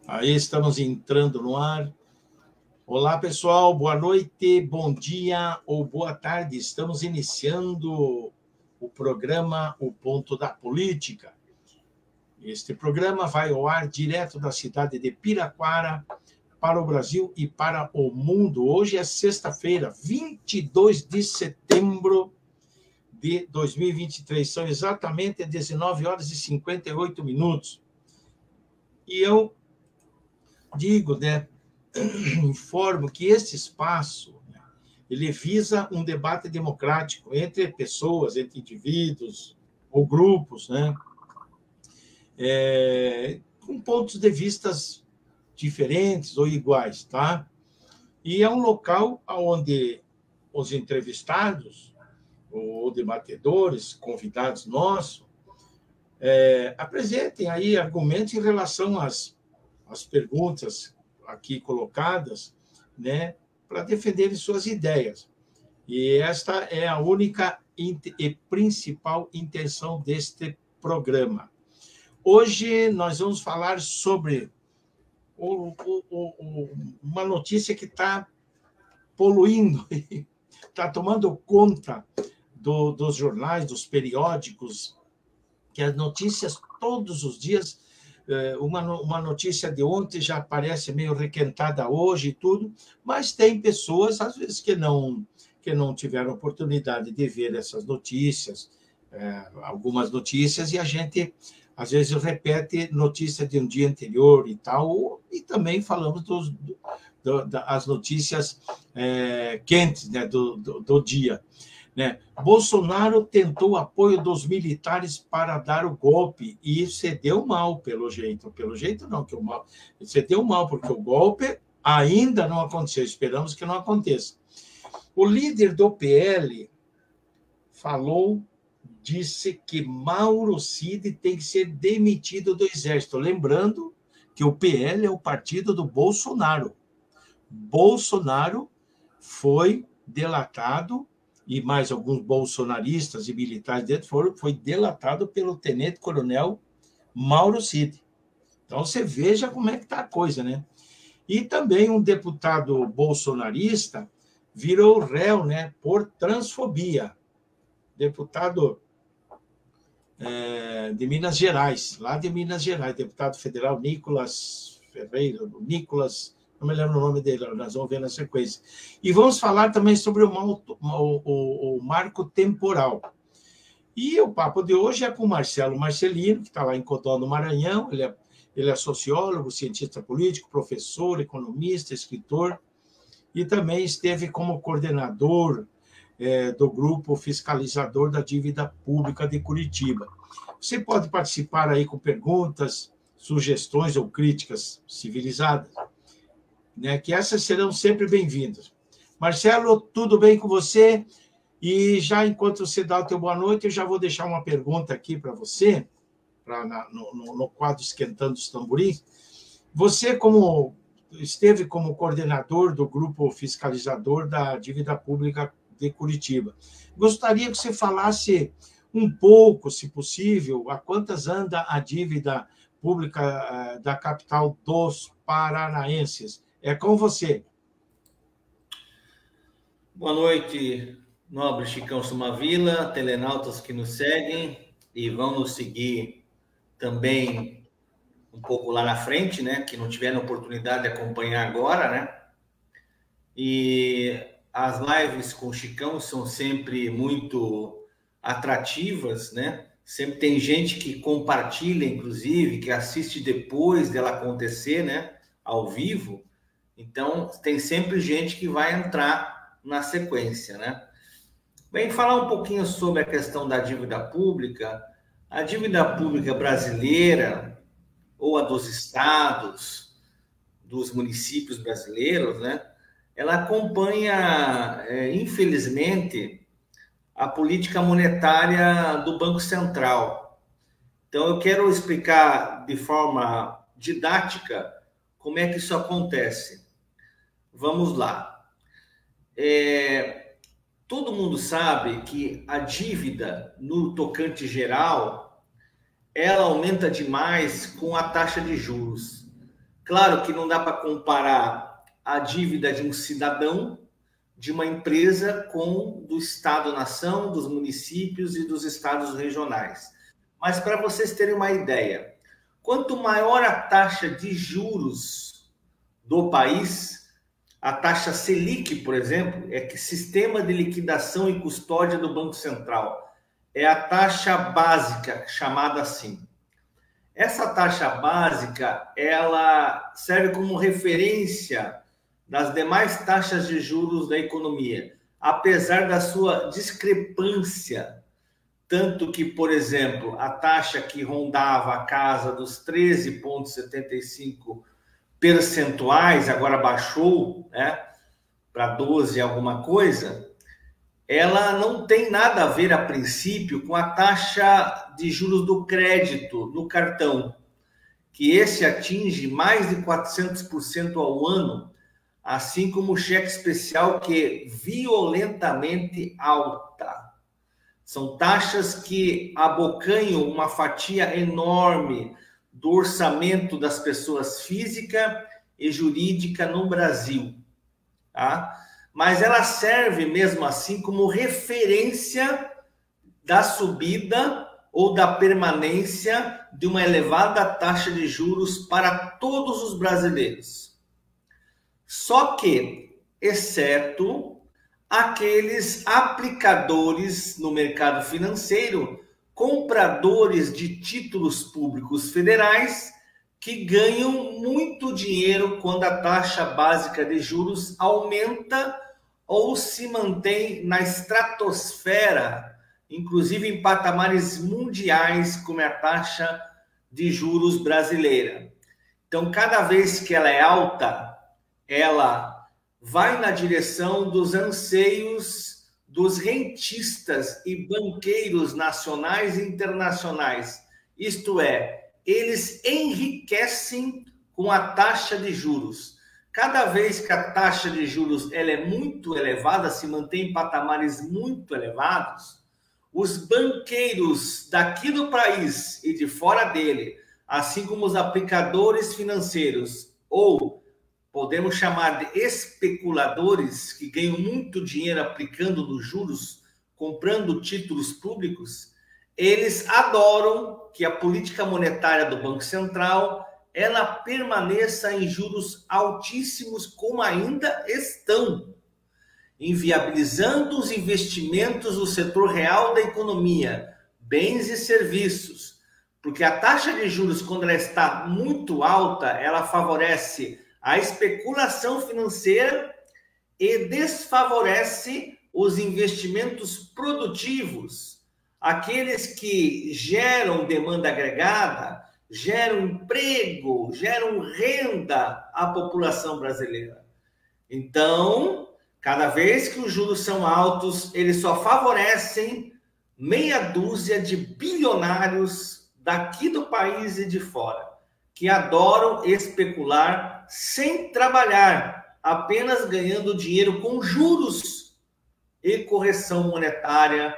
Aí estamos entrando no ar. Olá, pessoal, boa noite, bom dia ou boa tarde. Estamos iniciando o programa O Ponto da Política. Este programa vai ao ar direto da cidade de Piraquara para o Brasil e para o mundo. Hoje é sexta-feira, 22 de setembro de 2023. São exatamente 19 horas e 58 minutos. E eu digo, informo que este espaço ele visa um debate democrático entre pessoas, entre indivíduos ou grupos, com pontos de vistas diferentes ou iguais, tá? E é um local onde os entrevistados ou debatedores, convidados nossos, apresentem aí argumentos em relação às perguntas aqui colocadas, para defenderem suas ideias. E esta é a única e principal intenção deste programa. Hoje nós vamos falar sobre uma notícia que está poluindo, está tomando conta dos jornais, dos periódicos, que as notícias todos os dias, uma notícia de ontem já aparece meio requentada hoje e tudo, mas tem pessoas, às vezes, que não tiveram oportunidade de ver essas notícias, algumas notícias, e a gente, às vezes, repete notícia de um dia anterior e tal, e também falamos das notícias quentes, do dia. Bolsonaro tentou apoio dos militares para dar o golpe e se deu mal, pelo jeito. Pelo jeito, não, se deu mal, porque o golpe ainda não aconteceu. Esperamos que não aconteça. O líder do PL disse que Mauro Cid tem que ser demitido do Exército. Lembrando que o PL é o partido do Bolsonaro. Bolsonaro foi delatado, e mais alguns bolsonaristas e militares dentro foi delatado pelo tenente-coronel Mauro Cid. Então, você veja como é que está a coisa, E também um deputado bolsonarista virou réu, por transfobia. Deputado de Minas Gerais, lá de Minas Gerais, deputado federal Nicolas Ferreira, não me lembro o nome dele, nós vamos ver na sequência. E vamos falar também sobre o marco temporal. E o papo de hoje é com o Marcelo Marcelino, que está lá em Codó, no Maranhão. Ele é sociólogo, cientista político, professor, economista, escritor, e também esteve como coordenador do Grupo Fiscalizador da Dívida Pública de Curitiba. Você pode participar aí com perguntas, sugestões ou críticas civilizadas, que essas serão sempre bem-vindas. Marcelo, tudo bem com você? E já enquanto você dá o teu boa noite, eu já vou deixar uma pergunta aqui para você, no quadro Esquentando os Tamborins. Você esteve como coordenador do Grupo Fiscalizador da Dívida Pública de Curitiba. Gostaria que você falasse um pouco, se possível, a quantas anda a dívida pública da capital dos paranaenses. É com você. Boa noite, nobre Chicão Sumavila, telenautas que nos seguem e vão nos seguir também um pouco lá na frente, que não tiveram oportunidade de acompanhar agora, E as lives com o Chicão são sempre muito atrativas, Sempre tem gente que compartilha, inclusive, que assiste depois dela acontecer, ao vivo. Então, tem sempre gente que vai entrar na sequência, Bem, falar um pouquinho sobre a questão da dívida pública. A dívida pública brasileira, ou a dos estados, dos municípios brasileiros, ela acompanha, infelizmente, a política monetária do Banco Central. Então, eu quero explicar de forma didática como é que isso acontece. Vamos lá. Todo mundo sabe que a dívida, no tocante geral, ela aumenta demais com a taxa de juros. Claro que não dá para comparar a dívida de um cidadão, de uma empresa, com do Estado-nação, dos municípios e dos estados regionais. Mas para vocês terem uma ideia, quanto maior a taxa de juros do país, a taxa Selic, por exemplo, é que Sistema de Liquidação e Custódia do Banco Central, é a taxa básica, chamada assim. Essa taxa básica, ela serve como referência das demais taxas de juros da economia, apesar da sua discrepância. Tanto que, por exemplo, a taxa que rondava a casa dos 13,75 percentuais, agora baixou, né, para 12 alguma coisa, ela não tem nada a ver, a princípio, com a taxa de juros do crédito no cartão, que esse atinge mais de 400% ao ano, assim como o cheque especial, que é violentamente alta. São taxas que abocanham uma fatia enorme do orçamento das pessoas física e jurídica no Brasil, tá? Mas ela serve mesmo assim como referência da subida ou da permanência de uma elevada taxa de juros para todos os brasileiros. Só que, exceto aqueles aplicadores no mercado financeiro, compradores de títulos públicos federais, que ganham muito dinheiro quando a taxa básica de juros aumenta ou se mantém na estratosfera, inclusive em patamares mundiais, como é a taxa de juros brasileira. Então, cada vez que ela é alta, ela vai na direção dos anseios dos rentistas e banqueiros nacionais e internacionais. Isto é, eles enriquecem com a taxa de juros. Cada vez que a taxa de juros ela é muito elevada, se mantém em patamares muito elevados, os banqueiros daqui do país e de fora dele, assim como os aplicadores financeiros, ou podemos chamar de especuladores, que ganham muito dinheiro aplicando nos juros, comprando títulos públicos, eles adoram que a política monetária do Banco Central ela permaneça em juros altíssimos, como ainda estão, inviabilizando os investimentos no setor real da economia, bens e serviços, porque a taxa de juros, quando ela está muito alta, ela favorece a especulação financeira e desfavorece os investimentos produtivos, aqueles que geram demanda agregada, geram emprego, geram renda à população brasileira. Então, cada vez que os juros são altos, eles só favorecem meia dúzia de bilionários daqui do país e de fora, que adoram especular sem trabalhar, apenas ganhando dinheiro com juros e correção monetária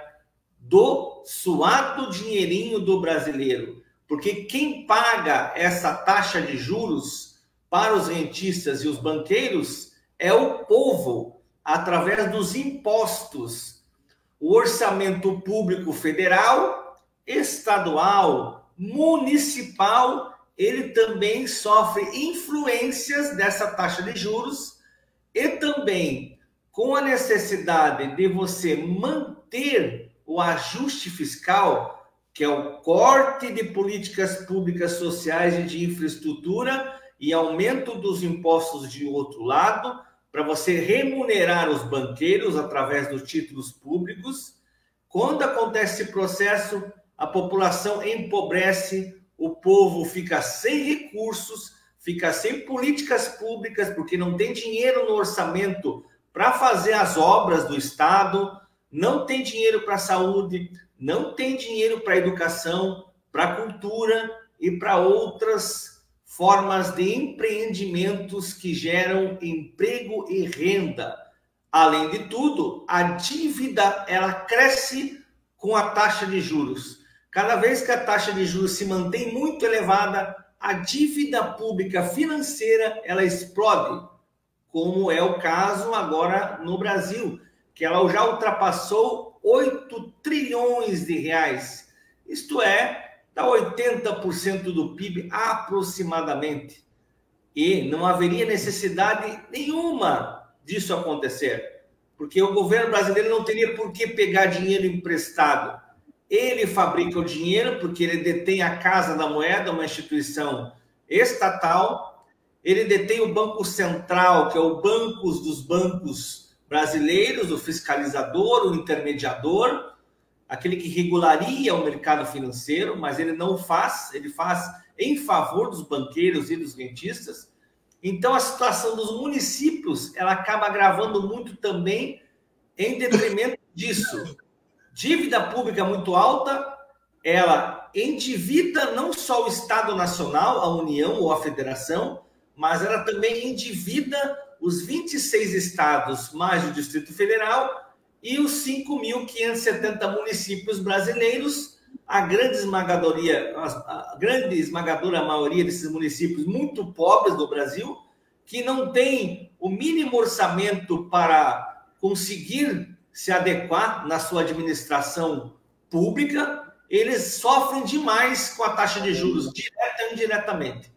do suado dinheirinho do brasileiro. Porque quem paga essa taxa de juros para os rentistas e os banqueiros é o povo, através dos impostos. O orçamento público federal, estadual, municipal, ele também sofre influências dessa taxa de juros e também com a necessidade de você manter o ajuste fiscal, que é o corte de políticas públicas sociais e de infraestrutura e aumento dos impostos de outro lado, para você remunerar os banqueiros através dos títulos públicos. Quando acontece esse processo, a população empobrece, o povo fica sem recursos, fica sem políticas públicas, porque não tem dinheiro no orçamento para fazer as obras do Estado, não tem dinheiro para a saúde, não tem dinheiro para a educação, para a cultura e para outras formas de empreendimentos que geram emprego e renda. Além de tudo, a dívida ela cresce com a taxa de juros. Cada vez que a taxa de juros se mantém muito elevada, a dívida pública financeira ela explode, como é o caso agora no Brasil, que ela já ultrapassou 8 trilhões de reais. Isto é, dá 80% do PIB aproximadamente. E não haveria necessidade nenhuma disso acontecer, porque o governo brasileiro não teria por que pegar dinheiro emprestado. Ele fabrica o dinheiro porque ele detém a Casa da Moeda, uma instituição estatal. Ele detém o Banco Central, que é o banco dos bancos brasileiros, o fiscalizador, o intermediador, aquele que regularia o mercado financeiro, mas ele não faz, ele faz em favor dos banqueiros e dos rentistas. Então, a situação dos municípios, ela acaba agravando muito também em detrimento disso. Dívida pública muito alta, ela endivida não só o Estado Nacional, a União ou a Federação, mas ela também endivida os 26 estados, mais o Distrito Federal, e os 5.570 municípios brasileiros, a grande esmagadora maioria desses municípios muito pobres do Brasil, que não tem o mínimo orçamento para conseguir se adequar na sua administração pública, eles sofrem demais com a taxa de juros, direta ou indiretamente.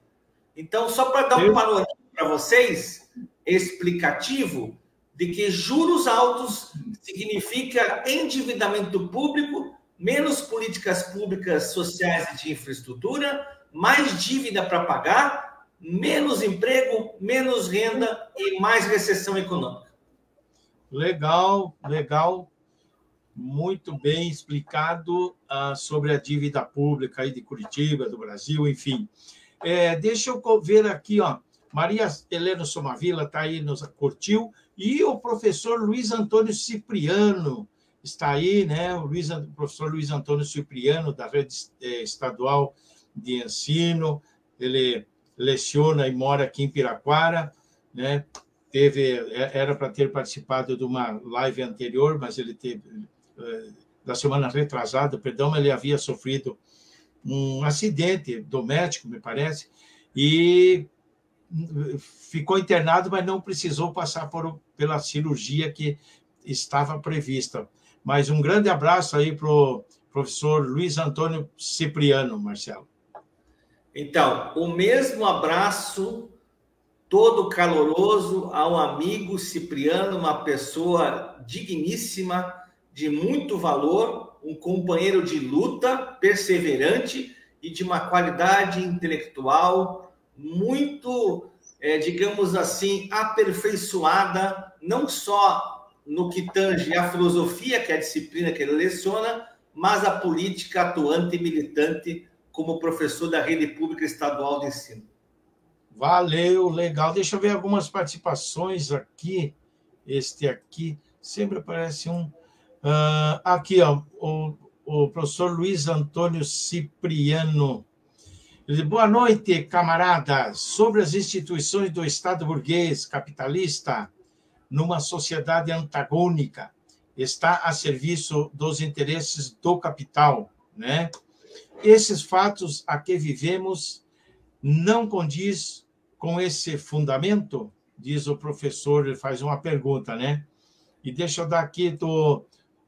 Então, só para dar um panorama para vocês, explicativo, de que juros altos significa endividamento público, menos políticas públicas sociais e de infraestrutura, mais dívida para pagar, menos emprego, menos renda e mais recessão econômica. Legal, legal. Muito bem explicado sobre a dívida pública aí de Curitiba, do Brasil, enfim. Deixa eu ver aqui, ó. Maria Helena Somavila está aí, nos curtiu, e o professor Luiz Antônio Cipriano está aí, né? O professor Luiz Antônio Cipriano, da Rede Estadual de Ensino, ele leciona e mora aqui em Piraquara, né? Era para ter participado de uma live anterior, mas ele teve, da semana retrasada, perdão, ele havia sofrido um acidente doméstico, me parece, e ficou internado, mas não precisou passar pela cirurgia que estava prevista. Mas um grande abraço aí para o professor Luiz Antônio Cipriano, Marcelo. Então, o mesmo abraço todo caloroso ao amigo Cipriano, uma pessoa digníssima, de muito valor, um companheiro de luta, perseverante e de uma qualidade intelectual muito, digamos assim, aperfeiçoada, não só no que tange a filosofia, que é a disciplina que ele leciona, mas a política atuante e militante como professor da Rede Pública Estadual de Ensino. Valeu, legal. Deixa eu ver algumas participações aqui. Este aqui, sempre aparece um. Aqui, ó, o professor Luiz Antônio Cipriano. Ele diz, boa noite, camaradas. Sobre as instituições do Estado burguês capitalista, numa sociedade antagônica, está a serviço dos interesses do capital, né? Esses fatos a que vivemos não condiz com esse fundamento? Diz o professor, ele faz uma pergunta, né? E deixa eu dar aqui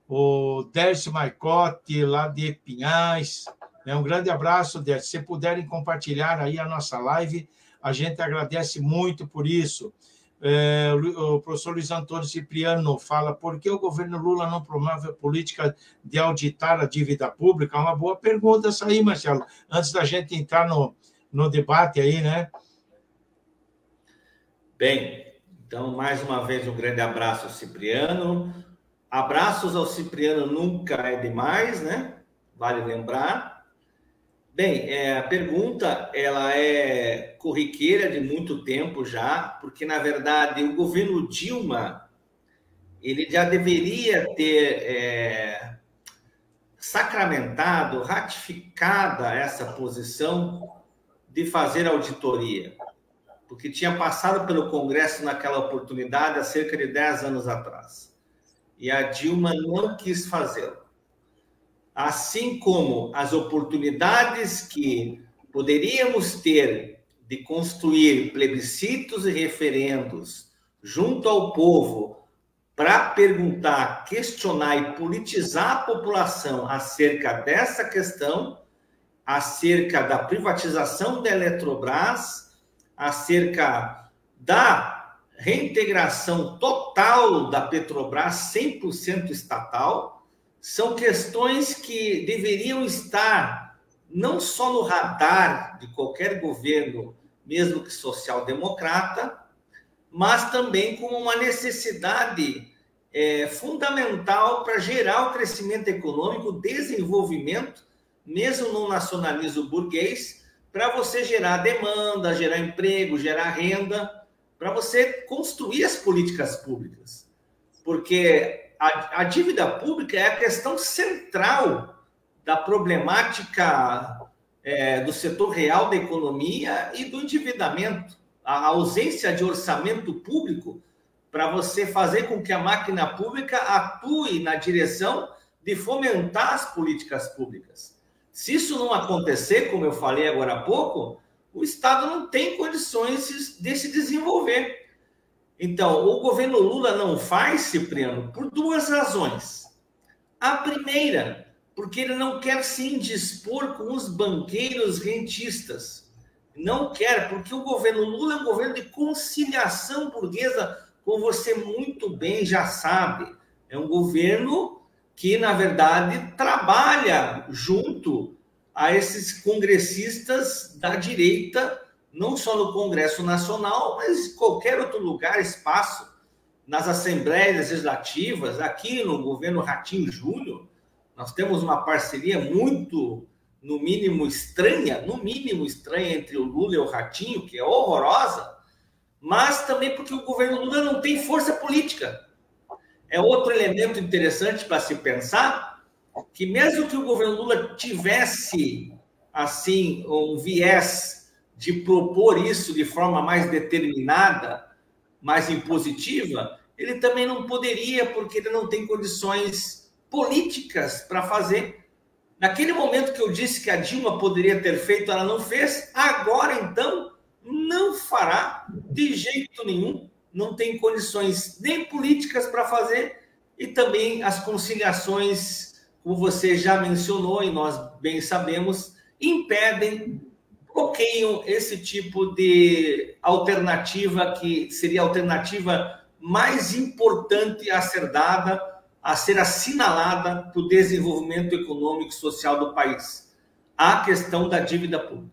o Dércio Maicote, lá de Pinhais. Um grande abraço, Dércio. Se puderem compartilhar aí a nossa live, a gente agradece muito por isso. O professor Luiz Antônio Cipriano fala, por que o governo Lula não promove a política de auditar a dívida pública? É uma boa pergunta essa aí, Marcelo, antes da gente entrar no debate aí, né? Bem, então, mais uma vez, um grande abraço ao Cipriano. Abraços ao Cipriano nunca é demais, né? Vale lembrar. Bem, a pergunta ela é corriqueira de muito tempo já, porque, na verdade, o governo Dilma ele já deveria ter sacramentado, ratificada essa posição de fazer auditoria, porque tinha passado pelo Congresso naquela oportunidade há cerca de 10 anos atrás. E a Dilma não quis fazê-lo. Assim como as oportunidades que poderíamos ter de construir plebiscitos e referendos junto ao povo para perguntar, questionar e politizar a população acerca dessa questão, acerca da privatização da Eletrobras, acerca da reintegração total da Petrobras 100% estatal, são questões que deveriam estar não só no radar de qualquer governo, mesmo que social-democrata, mas também como uma necessidade fundamental para gerar o crescimento econômico, o desenvolvimento, mesmo no nacionalismo burguês, para você gerar demanda, gerar emprego, gerar renda, para você construir as políticas públicas. Porque a dívida pública é a questão central da problemática do setor real da economia e do endividamento. A ausência de orçamento público para você fazer com que a máquina pública atue na direção de fomentar as políticas públicas. Se isso não acontecer, como eu falei agora há pouco, o Estado não tem condições de se desenvolver. Então, o governo Lula não faz, Cipriano, por duas razões. A primeira, porque ele não quer se indispor com os banqueiros rentistas. Não quer, porque o governo Lula é um governo de conciliação burguesa, como você muito bem já sabe. É um governo que, na verdade, trabalha junto a esses congressistas da direita, não só no Congresso Nacional, mas em qualquer outro lugar, espaço, nas assembleias legislativas, aqui no governo Ratinho Júnior, nós temos uma parceria muito, no mínimo estranha entre o Lula e o Ratinho, que é horrorosa, mas também porque o governo Lula não tem força política. É outro elemento interessante para se pensar, que mesmo que o governo Lula tivesse, assim, um viés de propor isso de forma mais determinada, mais impositiva, ele também não poderia, porque ele não tem condições políticas para fazer. Naquele momento que eu disse que a Dilma poderia ter feito, ela não fez, agora, então, não fará de jeito nenhum, não tem condições nem políticas para fazer, e também as conciliações, como você já mencionou, e nós bem sabemos, impedem, bloqueiam esse tipo de alternativa, que seria a alternativa mais importante a ser dada, a ser assinalada para o desenvolvimento econômico e social do país. A questão da dívida pública.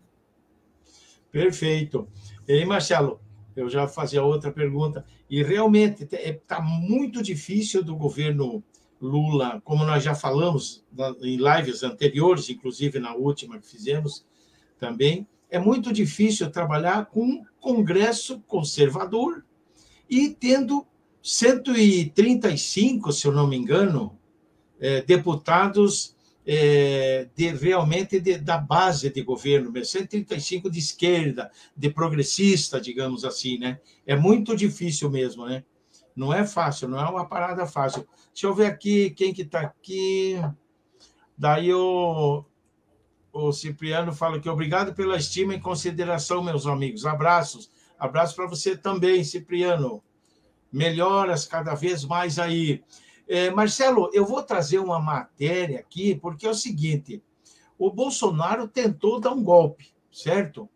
Perfeito. E aí, Marcelo, eu já fazia outra pergunta. E realmente está muito difícil do governo Lula, como nós já falamos em lives anteriores, inclusive na última que fizemos também, é muito difícil trabalhar com um Congresso conservador e tendo 135, se eu não me engano, deputados realmente da base de governo, 135 de esquerda, de progressista, digamos assim, né? É muito difícil mesmo, né? Não é fácil, não é uma parada fácil. Deixa eu ver aqui quem que está aqui. Daí o Cipriano fala que obrigado pela estima e consideração, meus amigos. Abraços. Abraço para você também, Cipriano. Melhoras cada vez mais aí. Marcelo, eu vou trazer uma matéria aqui, porque é o seguinte, o Bolsonaro tentou dar um golpe, certo?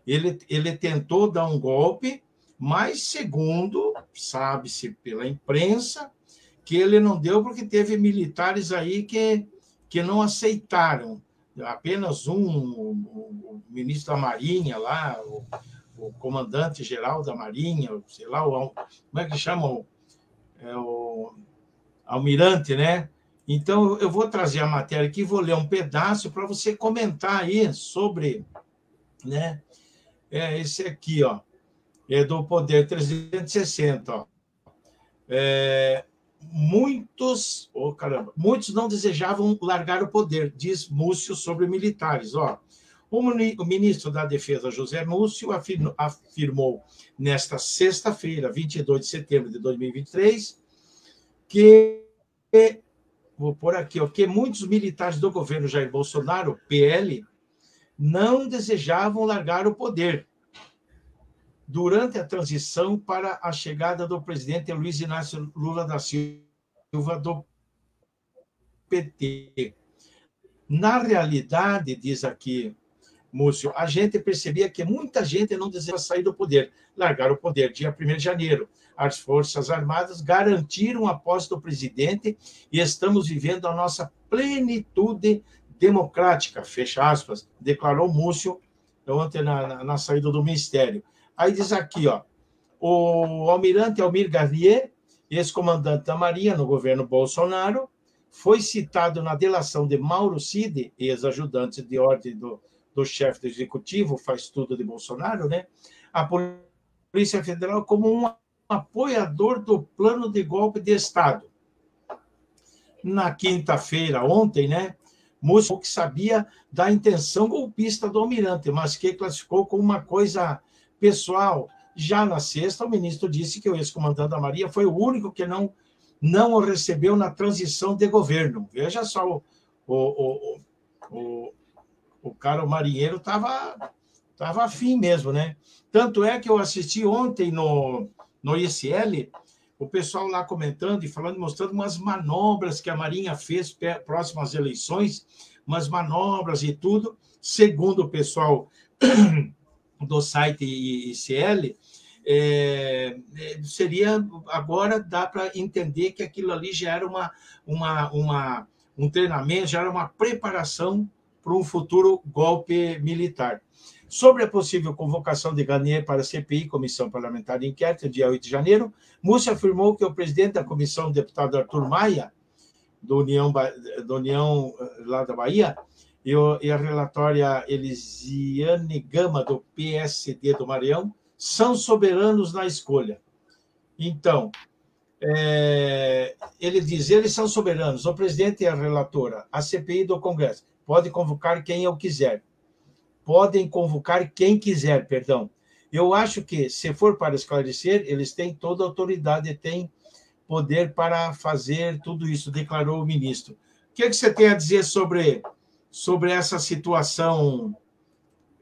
Ele tentou dar um golpe, mas, segundo sabe-se pela imprensa, que ele não deu porque teve militares aí que não aceitaram. Apenas o ministro da Marinha lá, o comandante-geral da Marinha, sei lá, como é que chama? O almirante, né? Então, eu vou trazer a matéria aqui, vou ler um pedaço para você comentar aí sobre, né? Esse aqui, ó, é do Poder 360, ó. Muitos não desejavam largar o poder, diz Múcio sobre militares, ó. O ministro da Defesa, José Múcio, afirmou nesta sexta-feira, 22 de setembro de 2023, que, vou pôr aqui, ó, que muitos militares do governo Jair Bolsonaro, PL, não desejavam largar o poder durante a transição para a chegada do presidente Luiz Inácio Lula da Silva do PT. Na realidade, diz aqui Múcio, a gente percebia que muita gente não desejava sair do poder, largar o poder. Dia 1º de janeiro, as Forças Armadas garantiram a posse do presidente e estamos vivendo a nossa plenitude democrática, fecha aspas, declarou Múcio ontem na saída do Ministério. Aí diz aqui, ó, o almirante Almir Garnier, ex-comandante da Marinha no governo Bolsonaro, foi citado na delação de Mauro Cid, ex-ajudante de ordem do chefe do executivo, faz tudo de Bolsonaro, né? A Polícia Federal como um apoiador do plano de golpe de Estado. Na quinta-feira, ontem, né? Múcio que sabia da intenção golpista do almirante, mas que classificou como uma coisa pessoal. Já na sexta, o ministro disse que o ex-comandante da Marinha foi o único que não o recebeu na transição de governo. Veja só, o cara, o marinheiro, estava afim mesmo, né? Tanto é que eu assisti ontem no ICL, o pessoal lá comentando e falando, mostrando umas manobras que a Marinha fez próximas às eleições, umas manobras e tudo, segundo o pessoal do site ICL, seria, agora dá para entender que aquilo ali já era um treinamento, já era uma preparação para um futuro golpe militar. Sobre a possível convocação de Garnier para a CPI, Comissão Parlamentar de Inquérito, dia 8 de janeiro, Múcio afirmou que o presidente da comissão, o deputado Arthur Maia, do União lá da Bahia, e a relatória Elisiane Gama, do PSD do Maranhão, são soberanos na escolha. Então, ele diz, eles são soberanos, o presidente e a relatora, a CPI do Congresso, pode convocar quem eu quiser. Podem convocar quem quiser, perdão. Eu acho que, se for para esclarecer, eles têm toda a autoridade, têm poder para fazer tudo isso, declarou o ministro. O que você tem a dizer sobre essa situação,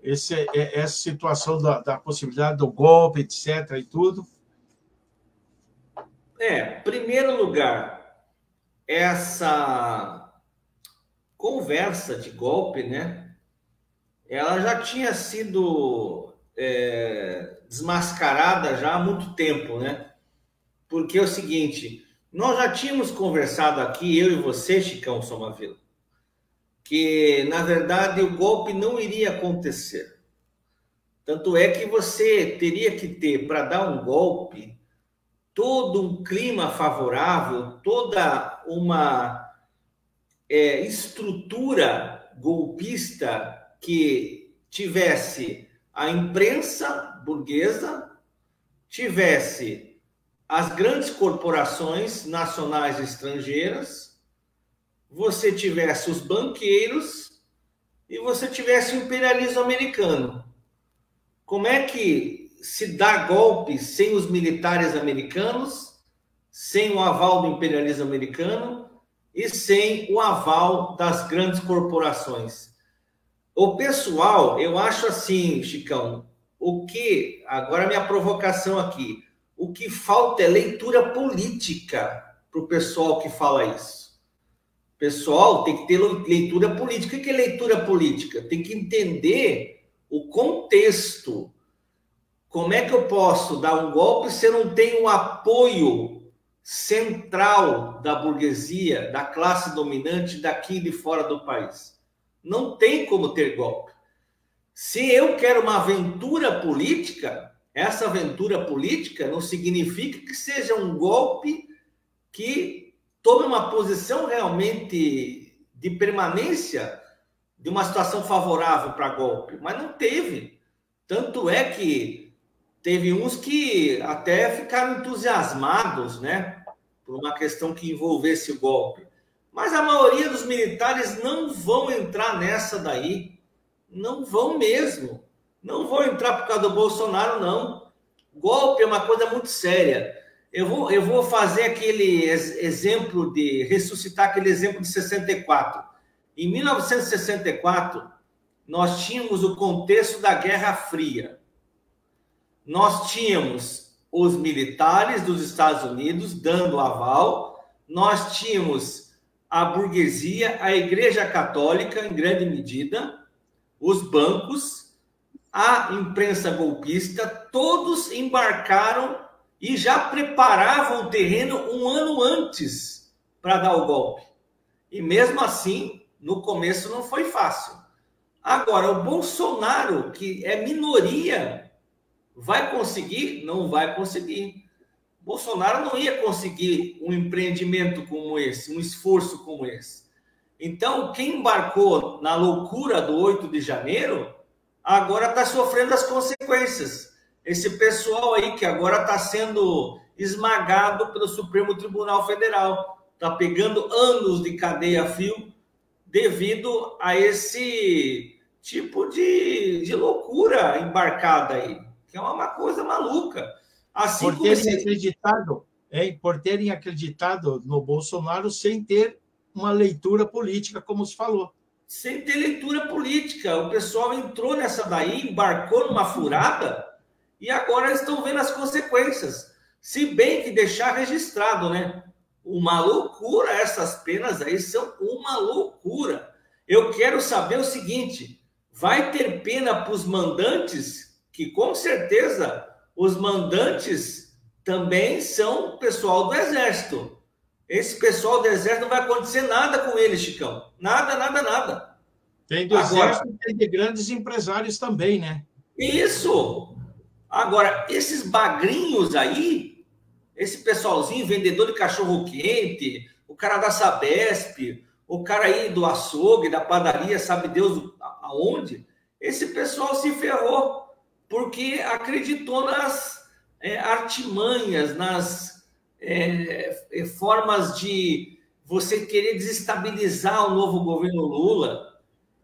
essa situação da possibilidade do golpe, etc. e tudo? Em primeiro lugar, essa conversa de golpe, né? Ela já tinha sido desmascarada já há muito tempo, né? Porque é o seguinte, nós já tínhamos conversado aqui, eu e você, Chicão Somavila, que, na verdade, o golpe não iria acontecer. Tanto é que você teria que ter, para dar um golpe, todo um clima favorável, toda uma estrutura golpista que tivesse a imprensa burguesa, tivesse as grandes corporações nacionais e estrangeiras, você tivesse os banqueiros e você tivesse o imperialismo americano. Como é que se dá golpe sem os militares americanos, sem o aval do imperialismo americano e sem o aval das grandes corporações? O pessoal, eu acho assim, Chicão, agora minha provocação aqui, o que falta é leitura política para o pessoal que fala isso. O pessoal tem que ter leitura política. O que é leitura política? Tem que entender o contexto. Como é que eu posso dar um golpe se eu não tenho o apoio central da burguesia, da classe dominante daqui de fora do país? Não tem como ter golpe. Se eu quero uma aventura política, essa aventura política não significa que seja um golpe que tome uma posição realmente de permanência de uma situação favorável para golpe. Mas não teve. Tanto é que teve uns que até ficaram entusiasmados, né, por uma questão que envolvesse o golpe. Mas a maioria dos militares não vão entrar nessa daí. Não vão mesmo. Não vão entrar por causa do Bolsonaro, não. Golpe é uma coisa muito séria. Eu vou fazer aquele exemplo ressuscitar aquele exemplo de 64. Em 1964, nós tínhamos o contexto da Guerra Fria. Nós tínhamos os militares dos Estados Unidos dando aval, nós tínhamos a burguesia, a Igreja Católica, em grande medida, os bancos, a imprensa golpista, todos embarcaram e já preparavam o terreno um ano antes para dar o golpe. E mesmo assim, no começo não foi fácil. Agora, o Bolsonaro, que é minoria, vai conseguir? Não vai conseguir. Bolsonaro não ia conseguir um empreendimento como esse, um esforço como esse. Então, quem embarcou na loucura do 8 de janeiro, agora está sofrendo as consequências. Esse pessoal aí que agora está sendo esmagado pelo Supremo Tribunal Federal, está pegando anos de cadeia a fio devido a esse tipo de loucura embarcada aí, que é uma coisa maluca. Assim por terem acreditado, por terem acreditado no Bolsonaro sem ter uma leitura política, como se falou. Sem ter leitura política. O pessoal entrou nessa daí, embarcou numa furada e agora estão vendo as consequências. Se bem que deixar registrado, né? Uma loucura, essas penas aí são uma loucura. Eu quero saber o seguinte, vai ter pena para os mandantes, que com certeza os mandantes também são pessoal do Exército. Esse pessoal do Exército não vai acontecer nada com eles, Chicão. Nada, nada, nada. Tem do Exército e tem de grandes empresários também, né? Isso! Agora, esses bagrinhos aí, esse pessoalzinho, vendedor de cachorro-quente, o cara da Sabesp, o cara aí do açougue, da padaria, sabe Deus aonde, esse pessoal se ferrou porque acreditou nas artimanhas, nas formas de você querer desestabilizar o novo governo Lula.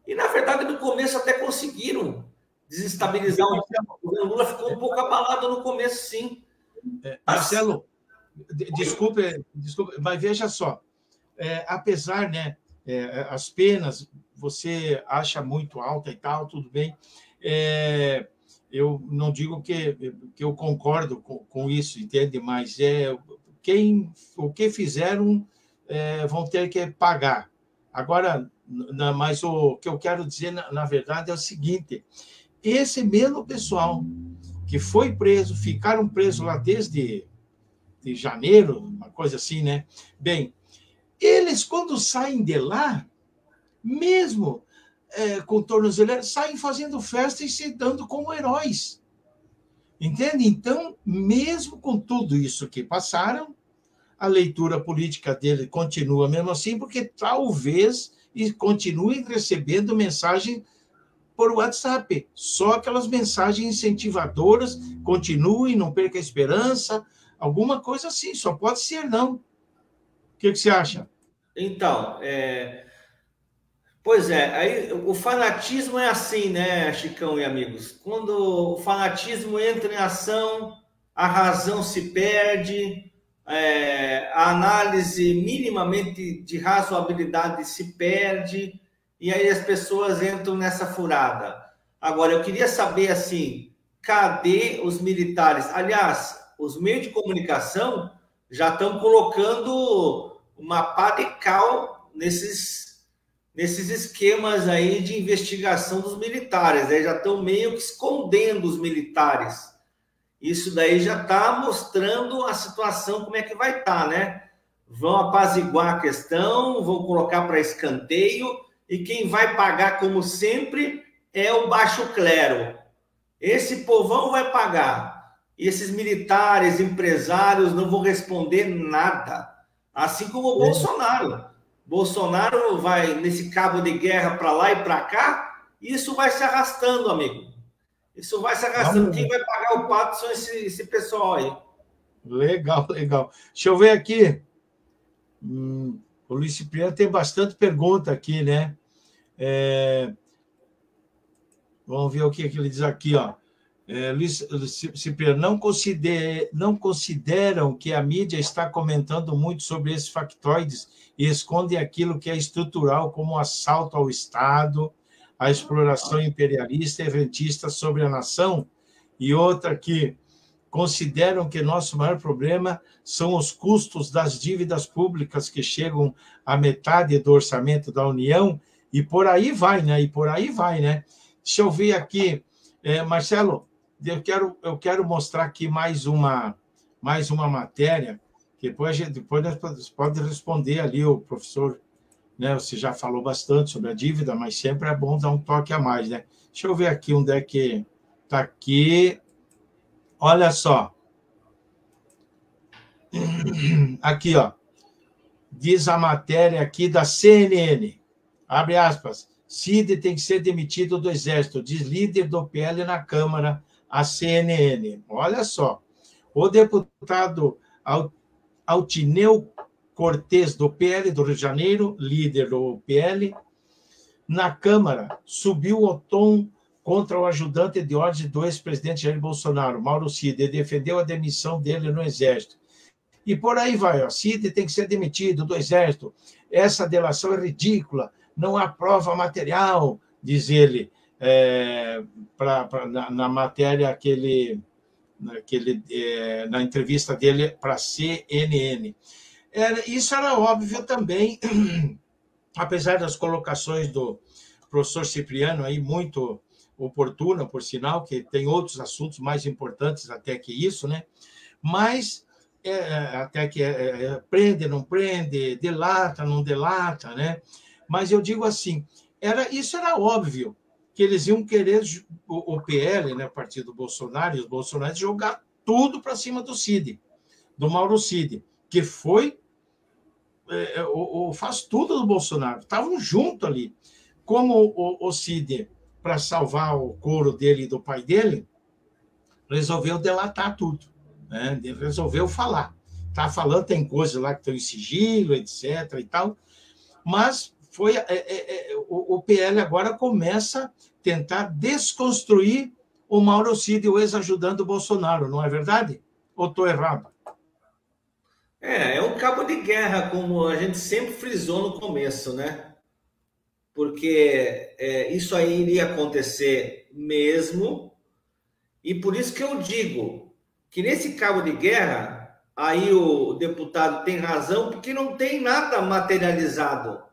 E, na verdade, no começo até conseguiram desestabilizar o governo Lula, ficou um pouco abalado no começo, sim. Marcelo, desculpe, mas veja só, apesar, né, as penas você acha muito alta e tal, tudo bem, eu não digo que eu concordo com isso, entende? Mas o que fizeram vão ter que pagar. Agora, mas o que eu quero dizer, na verdade, é o seguinte, esse mesmo pessoal que foi preso, ficaram presos lá desde janeiro, uma coisa assim, né? Bem, eles, quando saem de lá, mesmo com tornozeleira, saem fazendo festa e se dando como heróis. Entende? Então, mesmo com tudo isso que passaram, a leitura política dele continua mesmo assim, porque talvez continue recebendo mensagem por WhatsApp. Só aquelas mensagens incentivadoras, continue, não perca a esperança, alguma coisa assim, só pode ser não. O que você acha? Então, pois aí o fanatismo é assim, né, Chicão e amigos? Quando o fanatismo entra em ação, a razão se perde, a análise minimamente de razoabilidade se perde, e aí as pessoas entram nessa furada. Agora, eu queria saber, assim, cadê os militares? Aliás, os meios de comunicação já estão colocando uma pá de cal nesses esquemas aí de investigação dos militares, né? Já estão meio que escondendo os militares. Isso daí já está mostrando a situação, como é que vai estar, né? Vão apaziguar a questão, vão colocar para escanteio, e quem vai pagar, como sempre, é o baixo clero. Esse povão vai pagar. E esses militares, empresários, não vão responder nada. Assim como o Bolsonaro. Bolsonaro vai nesse cabo de guerra para lá e para cá, e isso vai se arrastando, amigo. Isso vai se arrastando. Quem vai pagar o pato são esse pessoal aí. Legal, legal. Deixa eu ver aqui. O Luiz Cipriano tem bastante pergunta aqui, né? Vamos ver o que ele diz aqui, ó. Luiz Cipriano, não consideram que a mídia está comentando muito sobre esses factoides e esconde aquilo que é estrutural, como assalto ao Estado, a exploração imperialista e rentista sobre a nação, e outra que consideram que nosso maior problema são os custos das dívidas públicas que chegam à metade do orçamento da União, e por aí vai, né? Deixa eu ver aqui, Marcelo, eu quero mostrar aqui mais uma matéria, que depois nós pode responder ali o professor, né? Você já falou bastante sobre a dívida, mas sempre é bom dar um toque a mais, né? Deixa eu ver aqui onde é que está aqui. Olha só. Aqui, ó. Diz a matéria aqui da CNN. Abre aspas. Cid tem que ser demitido do Exército, diz líder do PL na Câmara, a CNN. Olha só. O deputado Altineu Cortes, do PL do Rio de Janeiro, líder do PL, na Câmara, subiu o tom contra o ajudante de ordem do ex-presidente Jair Bolsonaro, Mauro Cid, e defendeu a demissão dele no Exército. E por aí vai, ó, Cid tem que ser demitido do Exército, essa delação é ridícula, não há prova material, diz ele, na matéria na entrevista dele para a CNN. Isso era óbvio também, apesar das colocações do professor Cipriano, aí muito oportuna, por sinal, que tem outros assuntos mais importantes até que isso, né? Mas até que prende, não prende, delata, não delata, né? Mas eu digo assim, isso era óbvio, que eles iam querer, o PL, né, o partido Bolsonaro, e os bolsonaristas, jogar tudo para cima do Cid, do Mauro Cid, que foi faz tudo do Bolsonaro, estavam junto ali. Como o Cid, para salvar o couro dele e do pai dele, resolveu delatar tudo, né? Resolveu falar. Está falando, tem coisas lá que estão em sigilo, etc. e tal, mas o PL agora começa a tentar desconstruir o Mauro Cid, o ex-ajudante do Bolsonaro, não é verdade? Ou estou errado? É um cabo de guerra, como a gente sempre frisou no começo, né? Porque isso aí iria acontecer mesmo, e por isso que eu digo que nesse cabo de guerra, aí o deputado tem razão, porque não tem nada materializado.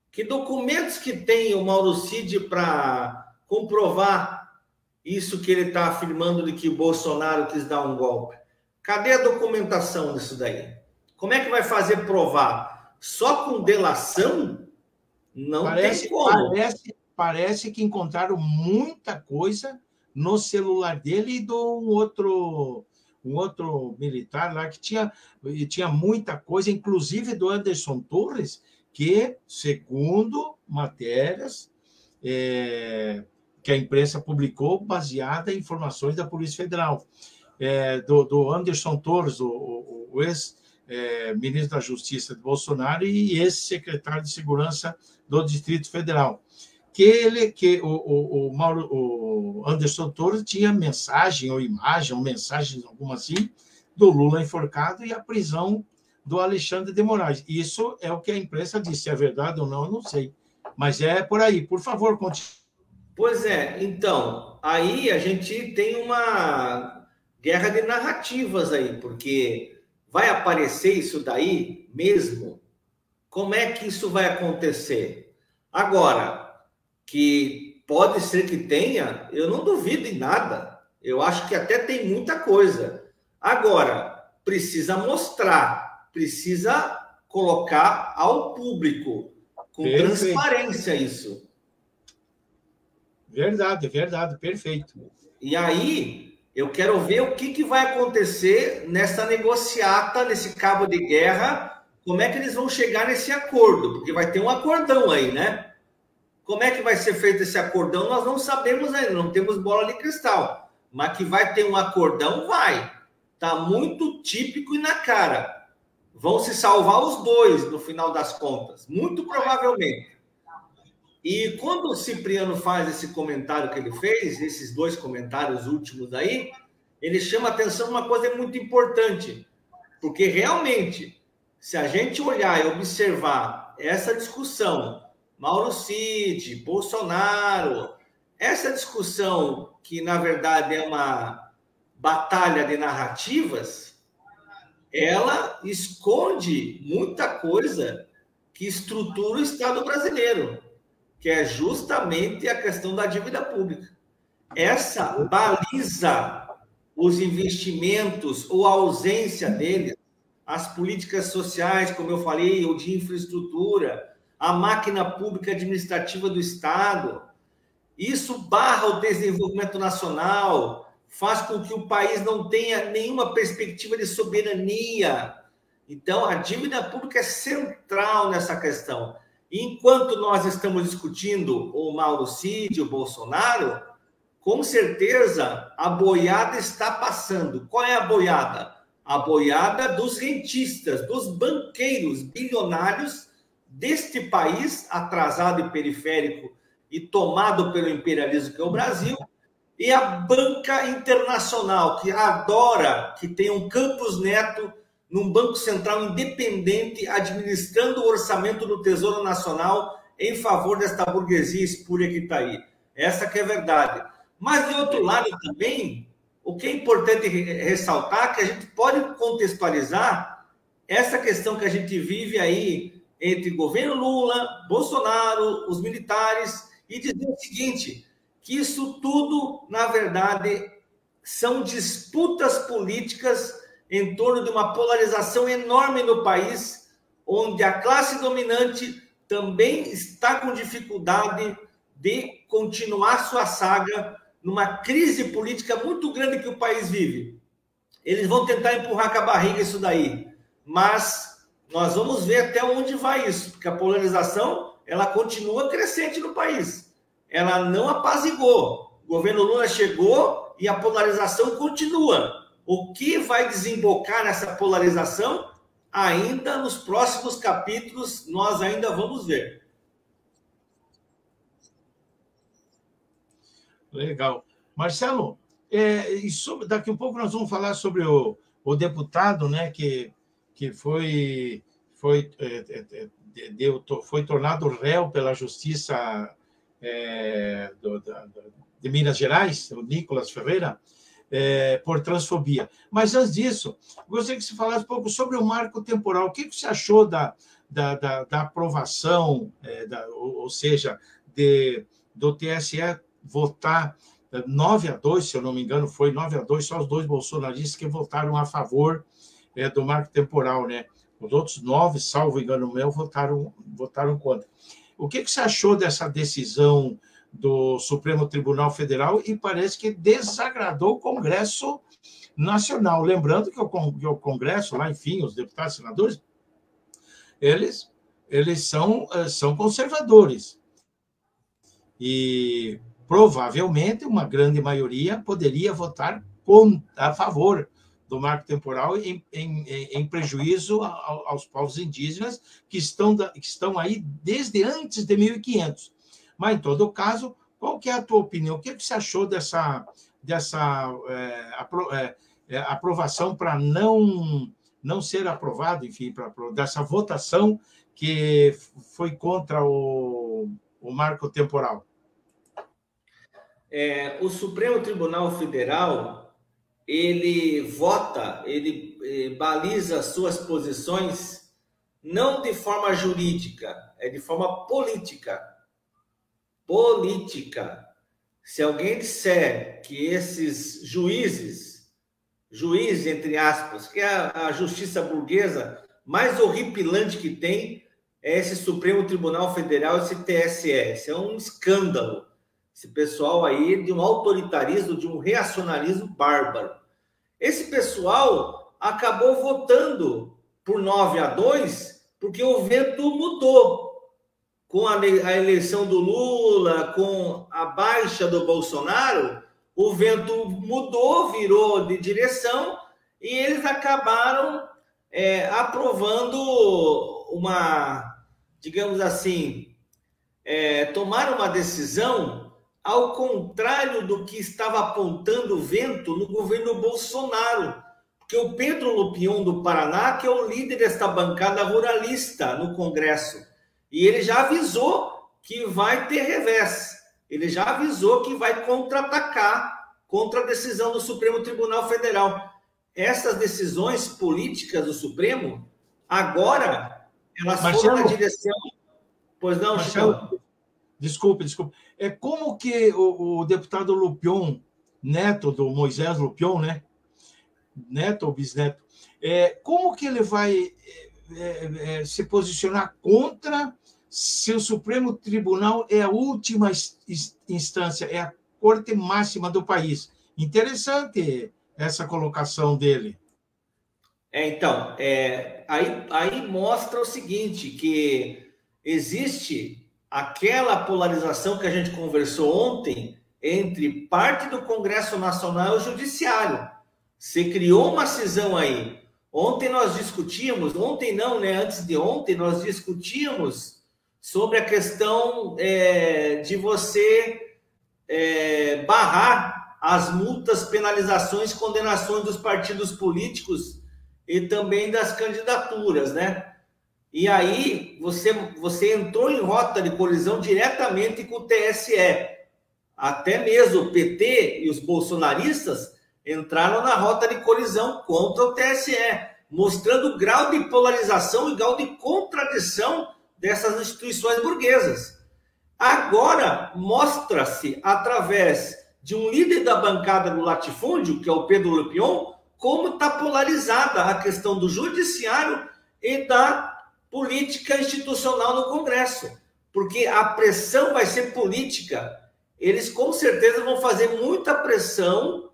Que documentos que tem o Mauro Cid para comprovar isso que ele está afirmando de que o Bolsonaro quis dar um golpe? Cadê a documentação disso daí? Como é que vai fazer provar? Só com delação? Não tem como. Parece que encontraram muita coisa no celular dele e de um outro militar lá que tinha muita coisa, inclusive do Anderson Torres, que, segundo matérias que a imprensa publicou, baseada em informações da Polícia Federal, do Anderson Torres, o ex-ministro da Justiça de Bolsonaro e ex-secretário de Segurança do Distrito Federal, que o Anderson Torres tinha mensagem ou imagem, ou mensagens alguma assim, do Lula enforcado e a prisão do Alexandre de Moraes. Isso é o que a imprensa disse. Se é verdade ou não, eu não sei. Mas é por aí. Por favor, continue. Pois é. Então, aí a gente tem uma guerra de narrativas aí, porque vai aparecer isso daí mesmo? Como é que isso vai acontecer? Agora, que pode ser que tenha, eu não duvido em nada. Eu acho que até tem muita coisa. Agora, precisa mostrar, precisa colocar ao público, com transparência isso. Verdade, perfeito. E aí, eu quero ver o que vai acontecer nessa negociata, nesse cabo de guerra, como é que eles vão chegar nesse acordo, porque vai ter um acordão aí, né? Como é que vai ser feito esse acordão, nós não sabemos ainda, não temos bola de cristal. Mas que vai ter um acordão, vai. Está muito típico e na cara. Vão se salvar os dois, no final das contas. Muito provavelmente. E quando o Cipriano faz esse comentário que ele fez, esses dois comentários últimos aí, ele chama atenção uma coisa muito importante. Porque realmente, se a gente olhar e observar essa discussão Mauro Cid, Bolsonaro. Essa discussão, que na verdade é uma batalha de narrativas, ela esconde muita coisa que estrutura o Estado brasileiro, que é justamente a questão da dívida pública. Essa baliza os investimentos ou a ausência deles, as políticas sociais, como eu falei, ou de infraestrutura, a máquina pública administrativa do Estado. Isso barra o desenvolvimento nacional, faz com que o país não tenha nenhuma perspectiva de soberania. Então, a dívida pública é central nessa questão. Enquanto nós estamos discutindo o Mauro Cid, o Bolsonaro, com certeza a boiada está passando. Qual é a boiada? A boiada dos rentistas, dos banqueiros bilionários deste país atrasado e periférico e tomado pelo imperialismo que é o Brasil, e a banca internacional, que adora que tenha um Campos Neto num Banco Central independente, administrando o orçamento do Tesouro Nacional em favor desta burguesia espúria que está aí. Essa que é a verdade. Mas, de outro lado também, o que é importante ressaltar é que a gente pode contextualizar essa questão que a gente vive aí entre governo Lula, Bolsonaro, os militares, e dizer o seguinte, que isso tudo, na verdade, são disputas políticas em torno de uma polarização enorme no país, onde a classe dominante também está com dificuldade de continuar sua saga numa crise política muito grande que o país vive. Eles vão tentar empurrar com a barriga isso daí, mas nós vamos ver até onde vai isso, porque a polarização ela continua crescente no país. Ela não apaziguou. O governo Lula chegou e a polarização continua. O que vai desembocar nessa polarização? Ainda nos próximos capítulos, nós ainda vamos ver. Legal. Marcelo, daqui a pouco nós vamos falar sobre o deputado, né, que foi tornado réu pela Justiça de Minas Gerais, o Nicolas Ferreira, por transfobia. Mas, antes disso, gostaria que você falasse um pouco sobre o marco temporal. O que você achou da aprovação, ou seja, do TSE votar 9-2, se eu não me engano, foi 9-2, só os dois bolsonaristas que votaram a favor do marco temporal, né? Os outros 9, salvo engano meu, votaram contra. O que você achou dessa decisão do Supremo Tribunal Federal? E parece que desagradou o Congresso Nacional. Lembrando que o Congresso, lá, enfim, os deputados e senadores, eles são conservadores. E provavelmente uma grande maioria poderia votar a favor do marco temporal em prejuízo aos povos indígenas que estão aí desde antes de 1500. Mas, em todo caso, qual que é a tua opinião? O que você achou dessa aprovação para não ser aprovado, enfim, dessa votação que foi contra o marco temporal? O Supremo Tribunal Federal, ele vota, ele baliza suas posições não de forma jurídica, é de forma política. Política. Se alguém disser que esses juízes, entre aspas, que é a justiça burguesa mais horripilante que tem, é esse Supremo Tribunal Federal, esse TSE. Isso é um escândalo. Esse pessoal aí de um autoritarismo, de um reacionarismo bárbaro. Esse pessoal acabou votando por 9-2 porque o vento mudou. Com a eleição do Lula, com a baixa do Bolsonaro, o vento mudou, virou de direção e eles acabaram aprovando digamos assim, tomaram uma decisão ao contrário do que estava apontando o vento no governo Bolsonaro. Porque o Pedro Lupion do Paraná, que é o líder desta bancada ruralista no Congresso, e ele já avisou que vai ter revés. Ele já avisou que vai contra-atacar contra a decisão do Supremo Tribunal Federal. Essas decisões políticas do Supremo, agora, elas foram na direção... Pois não, Marcelo? Desculpe. É como que o deputado Lupion, neto do Moisés Lupion, né? Neto ou bisneto, como que ele vai se posicionar contra, se o Supremo Tribunal é a última instância, é a corte máxima do país? Interessante essa colocação dele. Então, aí mostra o seguinte, que existe aquela polarização que a gente conversou ontem entre parte do Congresso Nacional e o Judiciário. Você criou uma cisão aí. Ontem nós discutíamos, ontem não, né? Antes de ontem, nós discutíamos sobre a questão de você barrar as multas, penalizações, condenações dos partidos políticos e também das candidaturas, né? E aí você entrou em rota de colisão diretamente com o TSE. Até mesmo o PT e os bolsonaristas entraram na rota de colisão contra o TSE, mostrando o grau de polarização e grau de contradição dessas instituições burguesas. Agora, mostra-se, através de um líder da bancada do latifúndio, que é o Pedro Lupion, como está polarizada a questão do judiciário e da política institucional no Congresso. Porque a pressão vai ser política. Eles, com certeza, vão fazer muita pressão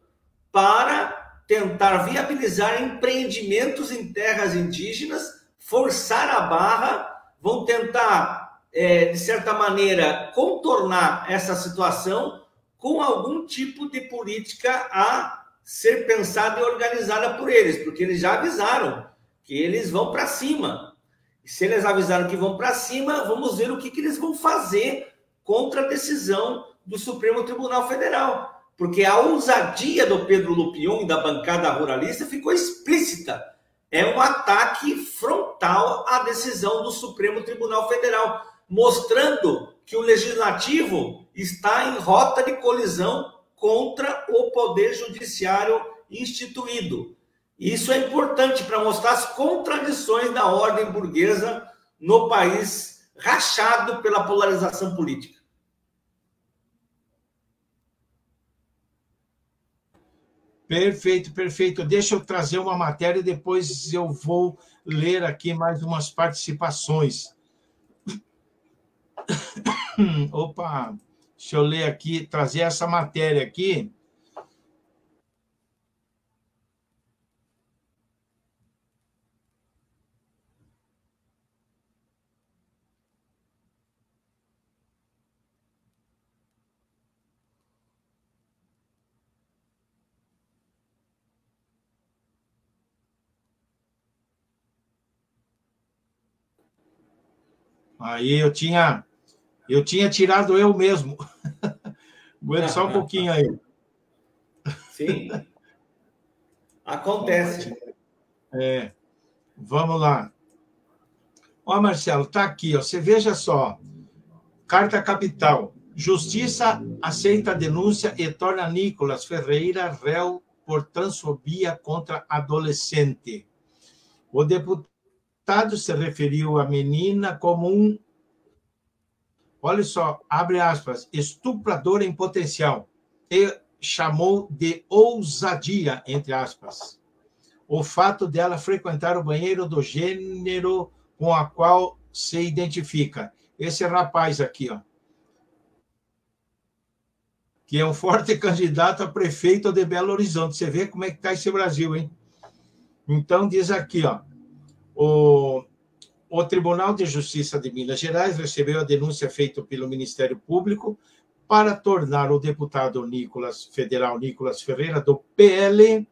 para tentar viabilizar empreendimentos em terras indígenas, forçar a barra, vão tentar, de certa maneira, contornar essa situação com algum tipo de política a ser pensada e organizada por eles, porque eles já avisaram que eles vão para cima. E se eles avisaram que vão para cima, vamos ver o que eles vão fazer contra a decisão do Supremo Tribunal Federal. Porque a ousadia do Pedro Lupion e da bancada ruralista ficou explícita. É um ataque frontal à decisão do Supremo Tribunal Federal, mostrando que o Legislativo está em rota de colisão contra o Poder Judiciário instituído. Isso é importante para mostrar as contradições da ordem burguesa no país rachado pela polarização política. Perfeito. Deixa eu trazer uma matéria e depois eu vou ler aqui mais umas participações. Opa, deixa eu ler aqui, trazer essa matéria aqui. Aí eu tinha tirado eu mesmo. Aguenta só um pouquinho aí. Sim. Acontece. Vamos lá. Ó, Marcelo, tá aqui, ó. Você veja só. Carta Capital. Justiça aceita a denúncia e torna Nicolas Ferreira réu por transfobia contra adolescente. O deputado se referiu à menina como olha só, abre aspas, estuprador em potencial, e chamou de ousadia, entre aspas, o fato dela frequentar o banheiro do gênero com a qual se identifica. Esse rapaz aqui, ó, que é um forte candidato a prefeito de Belo Horizonte. Você vê como é que está esse Brasil, hein? Então, diz aqui, ó, o Tribunal de Justiça de Minas Gerais recebeu a denúncia feita pelo Ministério Público para tornar o deputado federal Nicolas Ferreira, do PL,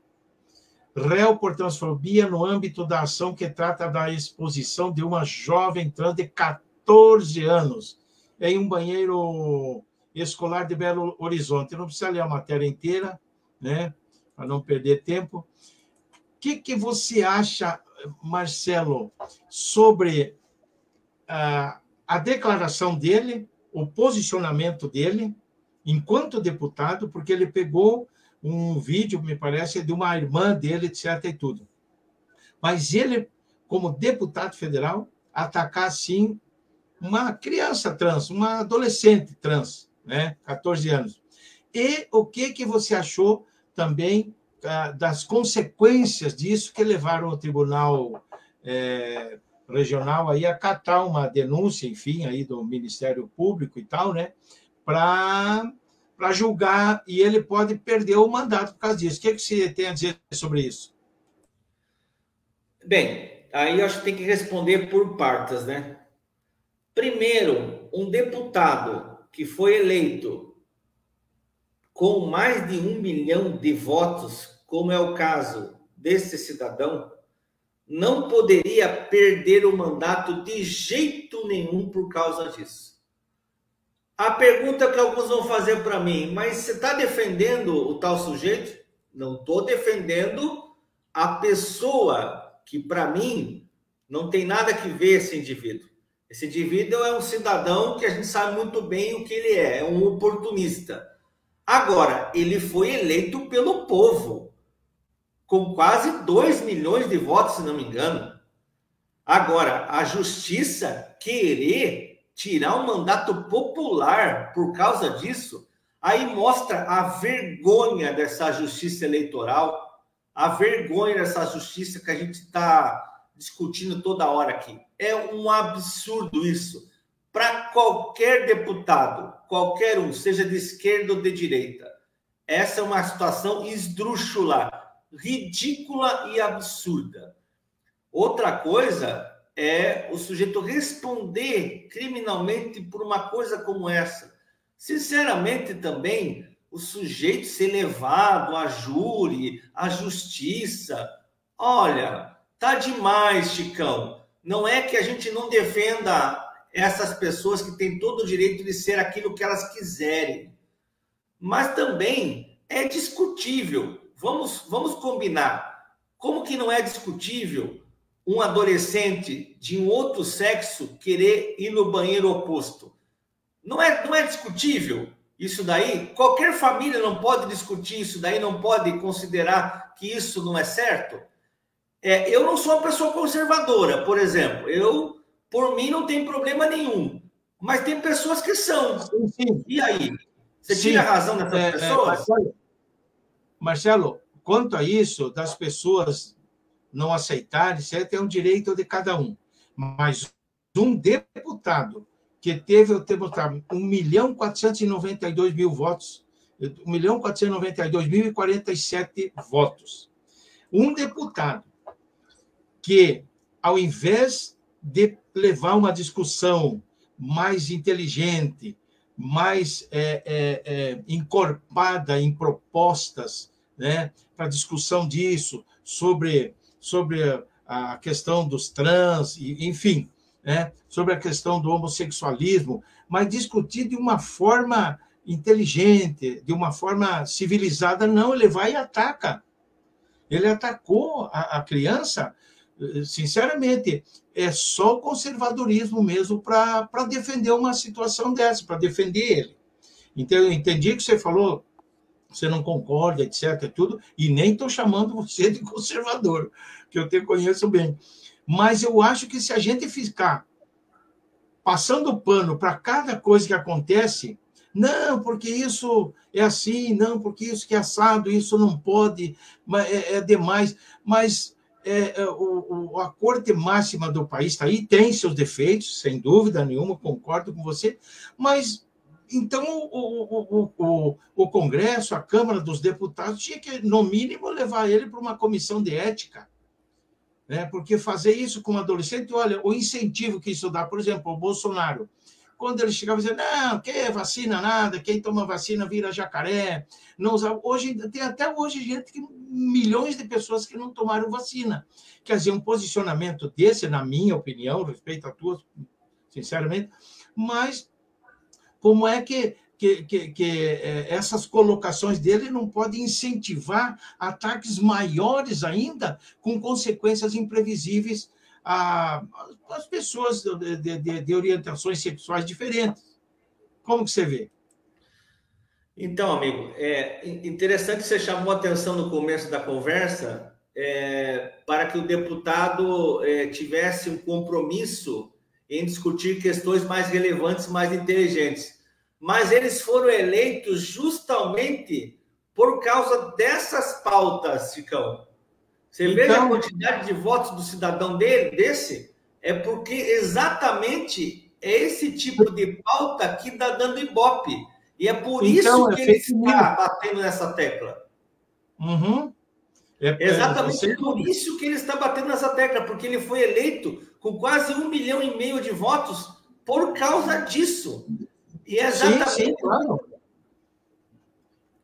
réu por transfobia no âmbito da ação que trata da exposição de uma jovem trans de 14 anos em um banheiro escolar de Belo Horizonte. Não precisa ler a matéria inteira, né, para não perder tempo. O que você acha, Marcelo, sobre a declaração dele o posicionamento dele enquanto deputado, porque ele pegou um vídeo, me parece, de uma irmã dele, etc. e tudo. Mas ele, como deputado federal, atacar, assim, uma criança trans, uma adolescente trans, né, 14 anos. E o que você achou também das consequências disso que levaram o Tribunal Regional aí a acatar uma denúncia, enfim, aí do Ministério Público e tal, né, para julgar, e ele pode perder o mandato por causa disso. O que você tem a dizer sobre isso? Bem, aí eu acho que tem que responder por partes, né? Primeiro, um deputado que foi eleito com mais de 1 milhão de votos, como é o caso desse cidadão, não poderia perder o mandato de jeito nenhum por causa disso. A pergunta que alguns vão fazer para mim, mas você está defendendo o tal sujeito? Não estou defendendo a pessoa que, para mim, não tem nada que ver esse indivíduo. Esse indivíduo é um cidadão que a gente sabe muito bem o que ele é um oportunista. Agora, ele foi eleito pelo povo, com quase 2 milhões de votos, se não me engano. Agora, a justiça querer tirar um mandato popular por causa disso, aí mostra a vergonha dessa justiça eleitoral, a vergonha dessa justiça que a gente está discutindo toda hora aqui. É um absurdo isso. Para qualquer deputado, qualquer um, seja de esquerda ou de direita, essa é uma situação esdrúxula, ridícula e absurda. Outra coisa é o sujeito responder criminalmente por uma coisa como essa. Sinceramente, também, o sujeito ser levado a júri, à justiça. Olha, tá demais, Chicão. Não é que a gente não defenda essas pessoas que têm todo o direito de ser aquilo que elas quiserem. Mas também é discutível. Vamos combinar. Como que não é discutível um adolescente de um outro sexo querer ir no banheiro oposto? Não é discutível isso daí? Qualquer família não pode discutir isso daí, não pode considerar que isso não é certo? Eu não sou uma pessoa conservadora, por exemplo. Eu, por mim, não tem problema nenhum. Mas tem pessoas que são. Sim, sim. E aí? Você tira a razão dessas pessoas? Marcelo, quanto a isso, das pessoas não aceitarem, certo? É um direito de cada um. Mas um deputado que teve 1.492.000 votos, 1.492.047 votos. Um deputado que, ao invés de levar uma discussão mais inteligente, mais encorpada em propostas, né, para discussão disso, sobre a questão dos trans, enfim, né, sobre a questão do homossexualismo, mas discutir de uma forma inteligente, de uma forma civilizada, não, ele vai e ataca. Ele atacou a criança, sinceramente, é só o conservadorismo mesmo para defender uma situação dessa, para defender ele. Então, eu entendi que você falou, você não concorda, etc., tudo, e nem estou chamando você de conservador, que eu te conheço bem. Mas eu acho que se a gente ficar passando pano para cada coisa que acontece, não, porque isso é assim, não, porque isso que é assado, isso não pode, é demais. Mas a corte máxima do país está aí, tem seus defeitos, sem dúvida nenhuma, concordo com você, mas então o Congresso, a Câmara dos Deputados, tinha que, no mínimo, levar ele para uma comissão de ética, né? Porque fazer isso com um adolescente, olha, o incentivo que isso dá, por exemplo, o Bolsonaro, quando ele chegava dizendo, não, que vacina nada, quem toma vacina vira jacaré, não usava. Hoje, tem até hoje gente, milhões de pessoas que não tomaram vacina. Quer dizer, um posicionamento desse, na minha opinião, respeito a tua, sinceramente, mas como é que essas colocações dele não podem incentivar ataques maiores ainda, com consequências imprevisíveis às pessoas de orientações sexuais diferentes? Como que você vê? Então, amigo, é interessante que você chamou a atenção no começo da conversa para que o deputado tivesse um compromisso em discutir questões mais relevantes, mais inteligentes. Mas eles foram eleitos justamente por causa dessas pautas, Chicão. Você veja a quantidade de votos do cidadão desse, é porque exatamente é esse tipo de pauta que está dando ibope. E é por isso que ele está batendo nessa tecla. Uhum. Exatamente por isso que ele está batendo nessa tecla, porque ele foi eleito com quase 1,5 milhão de votos por causa disso. E exatamente, sim, claro.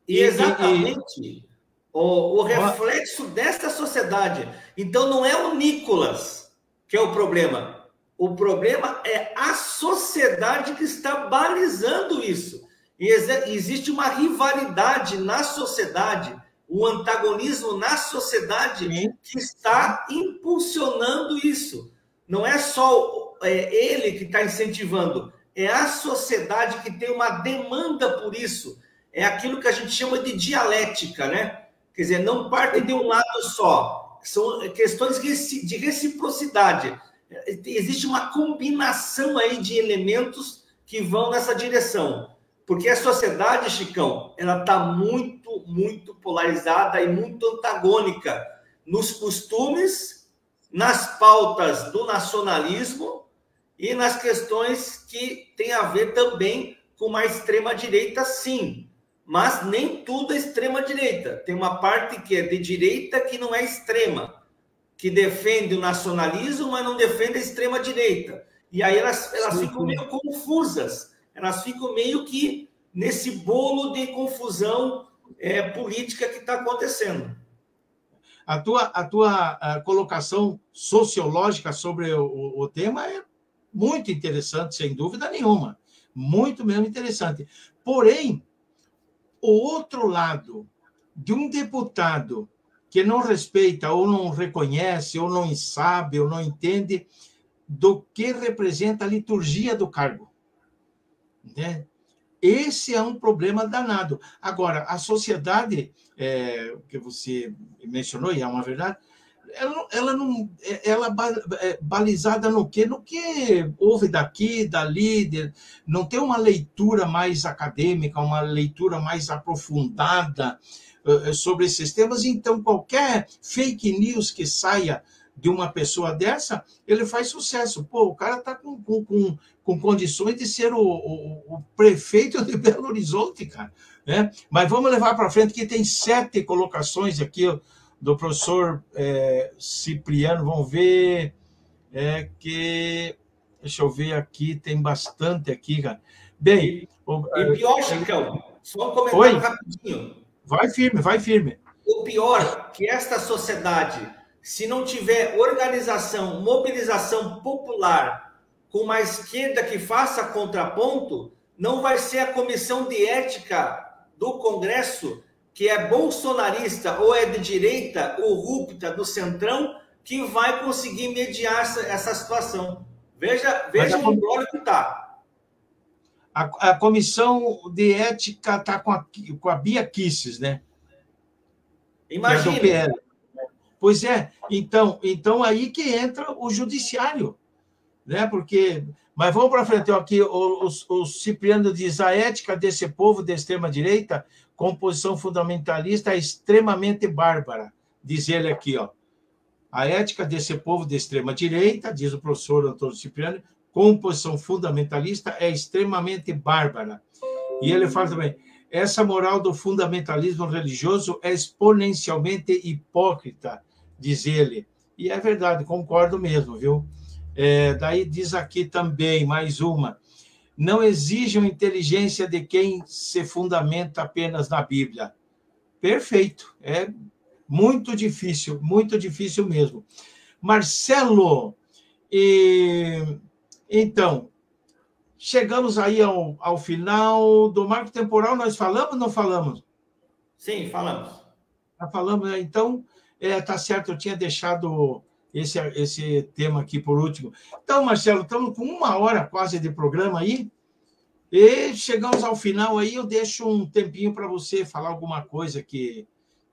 E exatamente o reflexo desta sociedade. Então, não é o Nicolas que é o problema. O problema é a sociedade que está balizando isso. E existe uma rivalidade na sociedade, um antagonismo na sociedade que está impulsionando isso. Não é só ele que está incentivando, é a sociedade que tem uma demanda por isso. É aquilo que a gente chama de dialética, né? Quer dizer, não parte de um lado só. São questões de reciprocidade. Existe uma combinação aí de elementos que vão nessa direção. Porque a sociedade, Chicão, ela está muito, muito polarizada e muito antagônica nos costumes, nas pautas do nacionalismo e nas questões que têm a ver também com uma extrema-direita, sim. Mas nem tudo é extrema-direita. Tem uma parte que é de direita que não é extrema, que defende o nacionalismo, mas não defende a extrema-direita. E aí elas ficam meio confusas. Elas ficam meio que nesse bolo de confusão política que está acontecendo. A tua colocação sociológica sobre o tema é muito interessante, sem dúvida nenhuma. Muito mesmo interessante. Porém, o outro lado de um deputado que não respeita, ou não reconhece, ou não sabe, ou não entende do que representa a liturgia do cargo, né? Esse é um problema danado. Agora, a sociedade, que você mencionou, e é uma verdade, ela é balizada no quê? No que houve daqui, dali, não tem uma leitura mais acadêmica, uma leitura mais aprofundada sobre esses temas. Então, qualquer fake news que saia de uma pessoa dessa, ele faz sucesso. Pô, o cara está com condições de ser o prefeito de Belo Horizonte, cara. Né? Mas vamos levar para frente, que tem 7 colocações aqui do professor Cipriano. Vamos ver deixa eu ver aqui, tem bastante aqui, cara. Bem... E pior, Chicão, só um comentário rapidinho. Vai firme. O pior que esta sociedade, se não tiver organização, mobilização popular com uma esquerda que faça contraponto, não vai ser a comissão de ética do Congresso, que é bolsonarista ou é de direita, corrupta, do centrão, que vai conseguir mediar essa situação. Veja o embrólio que está. A comissão de ética está com a Bia Kicis, né? Imagina. Que é do PL. Pois é, então aí que entra o judiciário, né? Mas vamos para frente, aqui o Cipriano diz: a ética desse povo de extrema-direita, com posição fundamentalista, é extremamente bárbara, diz ele aqui, ó. A ética desse povo de extrema-direita, diz o professor Antônio Cipriano, com posição fundamentalista, é extremamente bárbara. E ele fala também: essa moral do fundamentalismo religioso é exponencialmente hipócrita, diz ele. E é verdade, concordo mesmo, viu? Daí diz aqui também, mais uma: não exijam inteligência de quem se fundamenta apenas na Bíblia. Perfeito, é muito difícil mesmo. Marcelo, então, chegamos aí ao final do marco temporal. Nós falamos ou não falamos? Sim, falamos. Falamos, né? Então, tá certo, eu tinha deixado esse tema aqui por último. Então, Marcelo, estamos com 1 hora quase de programa aí. E chegamos ao final aí, eu deixo um tempinho para você falar alguma coisa que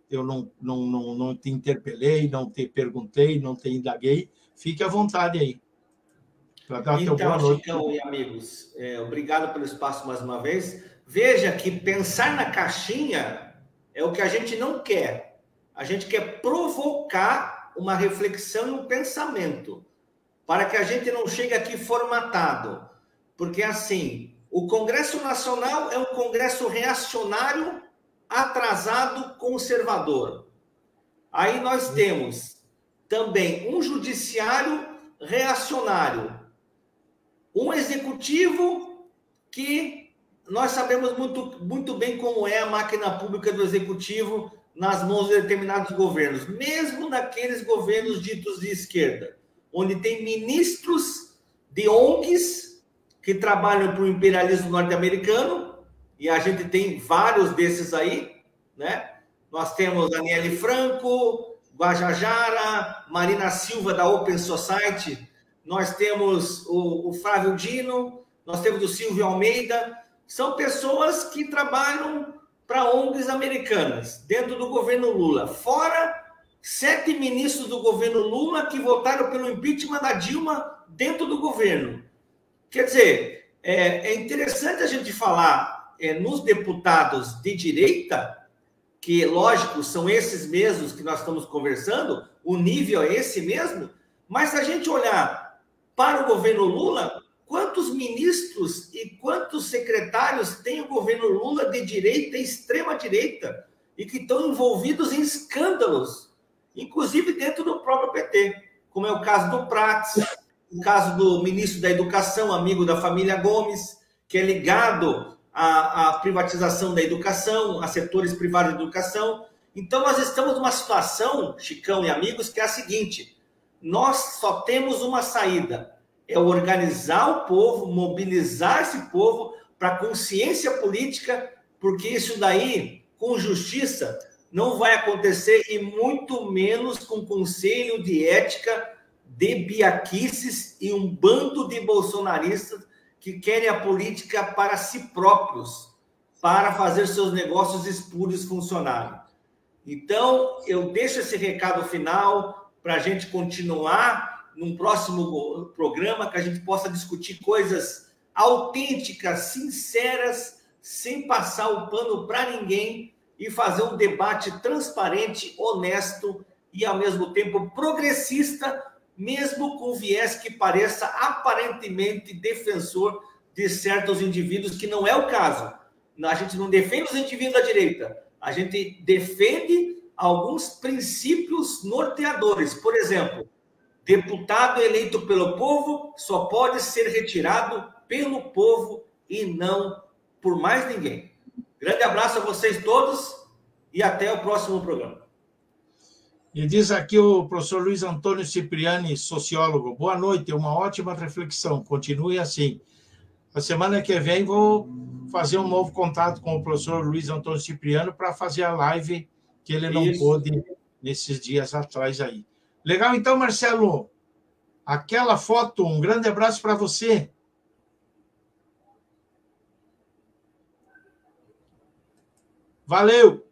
eu não te interpelei, não te perguntei, não te indaguei. Fique à vontade aí, para dar teu boa noite. Chicão e amigos, obrigado pelo espaço mais uma vez. Veja que pensar na caixinha é o que a gente não quer. A gente quer provocar uma reflexão e um pensamento, para que a gente não chegue aqui formatado. Porque, assim, o Congresso Nacional é um congresso reacionário, atrasado, conservador. Aí nós temos também um judiciário reacionário, um executivo que nós sabemos muito bem como é a máquina pública do executivo nas mãos de determinados governos, mesmo naqueles governos ditos de esquerda, onde tem ministros de ONGs que trabalham para o imperialismo norte-americano, e a gente tem vários desses aí, né? Nós temos Aniele Franco, Guajajara, Marina Silva, da Open Society, nós temos o Flávio Dino, nós temos o Silvio Almeida, são pessoas que trabalham para ONGs americanas, dentro do governo Lula. Fora 7 ministros do governo Lula que votaram pelo impeachment da Dilma dentro do governo. Quer dizer, é interessante a gente falar nos deputados de direita, que, lógico, são esses mesmos que nós estamos conversando, o nível é esse mesmo, mas se a gente olhar para o governo Lula, quantos ministros e quantos secretários tem o governo Lula de direita e extrema-direita e que estão envolvidos em escândalos, inclusive dentro do próprio PT, como é o caso do Prats, o caso do ministro da Educação, amigo da família Gomes, que é ligado à privatização da educação, a setores privados da educação. Então, nós estamos numa situação, Chicão e amigos, que é a seguinte: nós só temos uma saída, é organizar o povo, mobilizar esse povo para a consciência política, porque isso daí, com justiça, não vai acontecer, e muito menos com conselho de ética de biaquices e um bando de bolsonaristas que querem a política para si próprios, para fazer seus negócios espúrios funcionarem. Então, eu deixo esse recado final para a gente continuar num próximo programa, que a gente possa discutir coisas autênticas, sinceras, sem passar o pano para ninguém, e fazer um debate transparente, honesto e, ao mesmo tempo, progressista, mesmo com viés que pareça aparentemente defensor de certos indivíduos, que não é o caso. A gente não defende os indivíduos da direita, a gente defende alguns princípios norteadores. Por exemplo, deputado eleito pelo povo só pode ser retirado pelo povo e não por mais ninguém. Grande abraço a vocês todos e até o próximo programa. E diz aqui o professor Luiz Antônio Cipriani, sociólogo: boa noite, uma ótima reflexão, continue assim. A semana que vem vou fazer um novo contato com o professor Luiz Antônio Cipriano para fazer a live que ele não pôde nesses dias atrás aí. Legal, então, Marcelo, aquela foto, um grande abraço para você. Valeu!